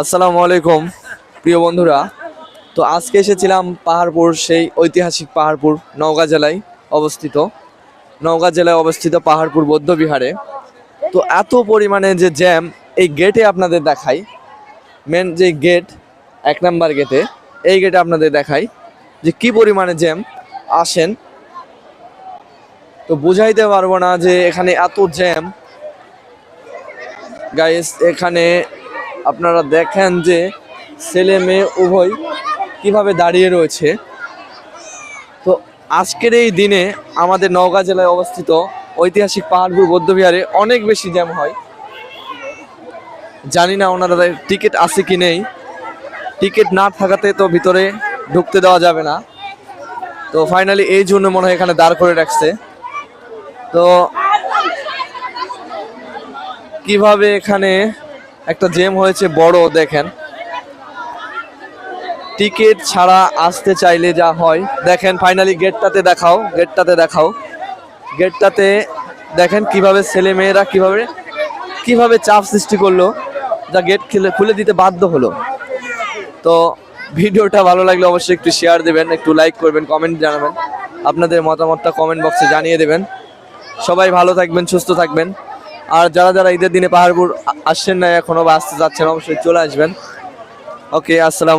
আসসালামু আলাইকুম প্রিয় বন্ধুরা। তো আজকে এসেছিলাম পাহাড়পুর, সেই ঐতিহাসিক পাহাড়পুর নওগাঁ জেলায় অবস্থিত পাহাড়পুর বৌদ্ধবিহারে। তো এত পরিমাণে যে জ্যাম, এই গেটে আপনাদের দেখাই, মেন যে গেট, 1 নাম্বার গেটে, এই গেটে আপনাদের দেখাই যে কি পরিমাণে জ্যাম। আসেন, তো বুঝাইতে পারবো না যে এখানে এত জ্যাম। গাইস, এখানে আপনারা দেখেন যে ছেলে মেয়ে উভয় কিভাবে দাঁড়িয়ে রয়েছে। তো আজকের এই দিনে আমাদের নওগাঁ জেলায় অবস্থিত ঐতিহাসিক পাহাড়পুর বৌদ্ধবিহারে অনেক বেশি জ্যাম হয়। জানি না ওনারা টিকিট আছে কি নেই, টিকিট না থাকাতে তো ভিতরে ঢুকতে দেওয়া যাবে না। তো ফাইনালি এই জন্য মনে হয় এখানে দাঁড় করে রাখছে। তো কিভাবে এখানে একটা জ্যাম হয়েছে বড়, দেখেন। টিকিট ছাড়া আসতে চাইলে যা হয় দেখেন। ফাইনালি গেটটাতে গেটটাতে দেখেন কিভাবে ছেলে মেয়েরা কিভাবে চাপ সৃষ্টি করলো, যা গেট খুলে দিতে বাধ্য হলো। তো ভিডিওটা ভালো লাগলে অবশ্যই একটু শেয়ার দেবেন, একটু লাইক করবেন, কমেন্ট জানাবেন, আপনাদের মতামতটা কমেন্ট বক্সে জানিয়ে দেবেন। সবাই ভালো থাকবেন, সুস্থ থাকবেন। আর যারা যারা ঈদের দিনে পাহাড়পুর আসছেন না এখনো বা আসতে যাচ্ছেন, অবশ্যই চলে আসবেন। ওকে, আসসালাম।